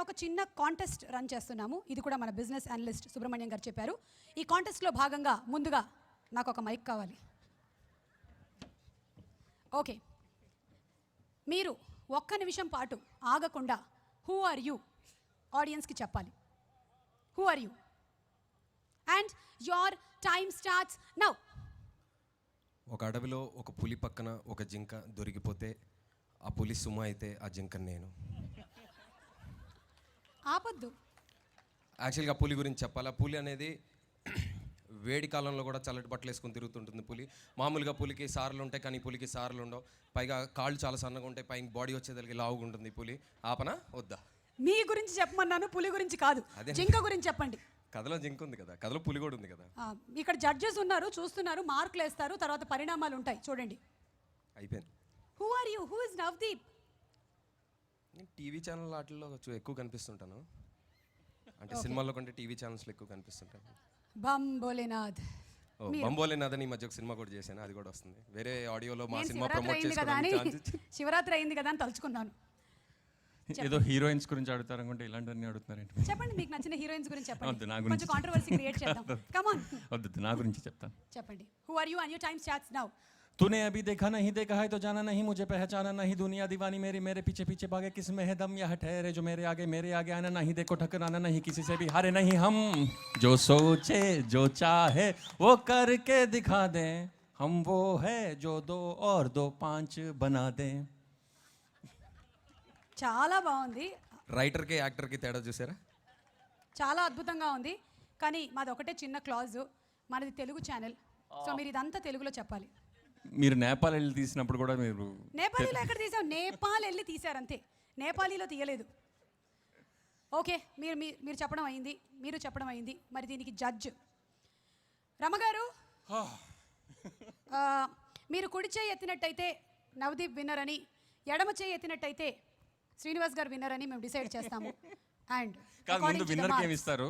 ఒక చిన్న contest run చేస్తున్నాము. ఇది కూడా మన బిజినెస్ అనలిస్ట్ సుబ్రహ్మణ్యం గారు చెప్పారు. ఈ కాంటెస్ట్లో భాగంగా ముందుగా నాకు ఒక మైక్ కావాలి. ఓకే, మీరు ఒక్క నిమిషం పాటు ఆగకుండా హూ ఆర్ యూ ఆడియన్స్కి చెప్పాలి. Who are you and your time starts now. ఒక అడవిలో ఒక పులి పక్కన ఒక జింక దొరికిపోతే ఆ పులి సుమ అయితే ఆ జింక నేను. ఆపొద్దు. యాక్చువల్గా పులి గురించి చెప్పాలి. ఆ పులి అనేది వేడి కాలంలో కూడా చల్లటి బట్టలు వేసుకొని తిరుగుతుంటుంది పులి. మామూలుగా పులికి సార్లు ఉంటాయి, కానీ పులికి సార్లు ఉండవు. పైగా కాళ్ళు చాలా సన్నగా ఉంటాయి, పైన బాడీ వచ్చేదానికి లావుగా ఉంటుంది పులి. ఆపనా వద్దా? మీ గురించి చెప్పమన్నాను, పులి గురించి కాదు. జింక గురించి చెప్పండి. కథలో జింక ఉంది కదా, కథలో పులి కూడా ఉంది కదా. ఇక్కడ జడ్జెస్ ఉన్నారు, చూస్తున్నారు, మార్కులు వేస్తారు, తర్వాత పరిణామాలు ఉంటాయి, చూడండి. అయిపోయింది. Who are you? Who is Navdeep? నేను టీవీ ఛానల్ వాటిల్లో ఎక్కువ కనిపిస్తుంటాను. అంటే సినిమాల్లో కంటే టీవీ ఛానల్స్లో ఎక్కువ కనిపిస్తుంటాను. బమ్ భోలేనాథ్. బంబోలేనాథ్ అని ఈ మధ్య ఒక సినిమా కూడా చేశాను, అది కూడా వస్తుంది. వేరే ఆడియోలో మా సినిమా ప్రమోట్ చేసుకోవడానికి శివరాత్రి అయింది కదా అని తలుచుకున్నాను. ఏదో హీరోయిన్స్ గురించి అడుగుతారు అనుకుంటే ఇలాంటివన్నీ అడుగుతున్నారండి. చెప్పండి, మీకు నచ్చిన హీరోయిన్స్ గురించి చెప్పండి. నా గురించి కొంచెం కాంట్రవర్సీ క్రియేట్ చేద్దాం. Come on. వద్దు, నా గురించి చెప్తాను. చెప్పండి. Who are you and your time starts now. तूने अभी देखा नहीं, देखा है तो जाना नहीं, मुझे पहचाना नहीं, दुनिया दीवानी मेरी, मेरे पीछे पीछे भागे, किस में है दम यह ठहरे जो मेरे आगे आना नहीं, देखो ठकराना नहीं, किसी से भी हारे नहीं हम, जो सोचे जो चाहे वो करके दिखा दें, हम वो है जो 2 और 2 5 बना दें. చాలా బాగుంది. రైటర్కి యాక్టర్కి తేడా చూసారా? చాలా అద్భుతంగా ఉంది. కానీ మాది ఒకటే చిన్న క్లాజ్, మనది తెలుగు ఛానల్, సో మీరు ఇదంతా తెలుగులో చెప్పాలి. మీరు నేపాల్ వెళ్ళి తీసినప్పుడు కూడా మీరు నేపాలీలో ఎక్కడ తీసాం? నేపాల్ వెళ్ళి తీశారంతే, నేపాలీలో తీయలేదు. ఓకే, మీరు చెప్పడం అయింది, మీరు చెప్పడం అయింది. మరి దీనికి జడ్జ్ రమగారు, మీరు కుడి చేయి ఎత్తినట్టయితే నవదీప్ విన్నర్ అని, ఎడమ చేయి ఎత్తినట్టయితే శ్రీనివాస్ గారు విన్నర్ అని మేము డిసైడ్ చేస్తాము. అండ్ ముందు విన్నర్కి ఏమి ఇస్తారు?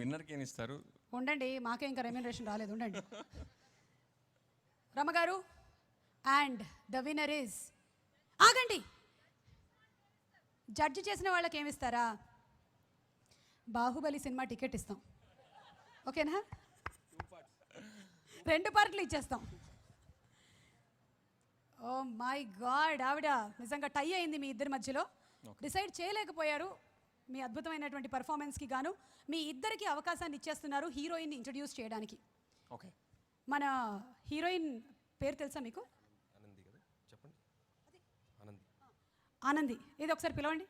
విన్నర్కి ఏమి ఇస్తారు? ఉండండి, మాకే ఇంకా రెమ్యూనరేషన్ రాలేదు, ఉండండి. రమగారు, అండ్ ద విన్నర్ ఇస్, ఆగండి, జడ్జి చేసిన వాళ్ళకి ఏమిస్తారా? బాహుబలి సినిమా టికెట్ ఇస్తాం, ఓకేనా? 2 పార్ట్లు ఇచ్చేస్తాం. ఓ మై గాడ్, ఆవిడ నిజంగా టై అయింది మీ ఇద్దరి మధ్యలో. డిసైడ్ చేయలేకపోయారు. మీ అద్భుతమైనటువంటి పర్ఫార్మెన్స్కి గాను మీ ఇద్దరికి అవకాశాన్ని ఇచ్చేస్తున్నారు హీరోయిన్ని ఇంట్రడ్యూస్ చేయడానికి. ఓకే, మన హీరోయిన్ పేరు తెలుసా మీకు? ఆనంది కదా, చెప్పండి. ఆనంది. ఆనంది, ఇది ఒకసారి పిలవండి.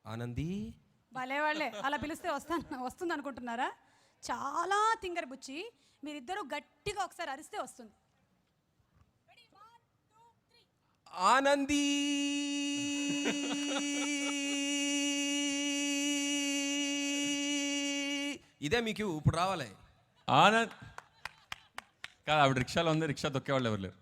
ఆనంది. భలే వాళ్ళే, అలా పిలిస్తే వస్తుంది అనుకుంటున్నారా? చాలా తింగర్ బుచ్చి, మీరిద్దరూ గట్టిగా ఒకసారి అరిస్తే వస్తుంది. ఆనంది. ఇదే మీకు ఇప్పుడు రావాలి. ఆనంద్ కాదు, ఆవిడ రిక్షాలో ఉంది, రిక్షా తొక్కేవాళ్ళు ఎవరు లేరు.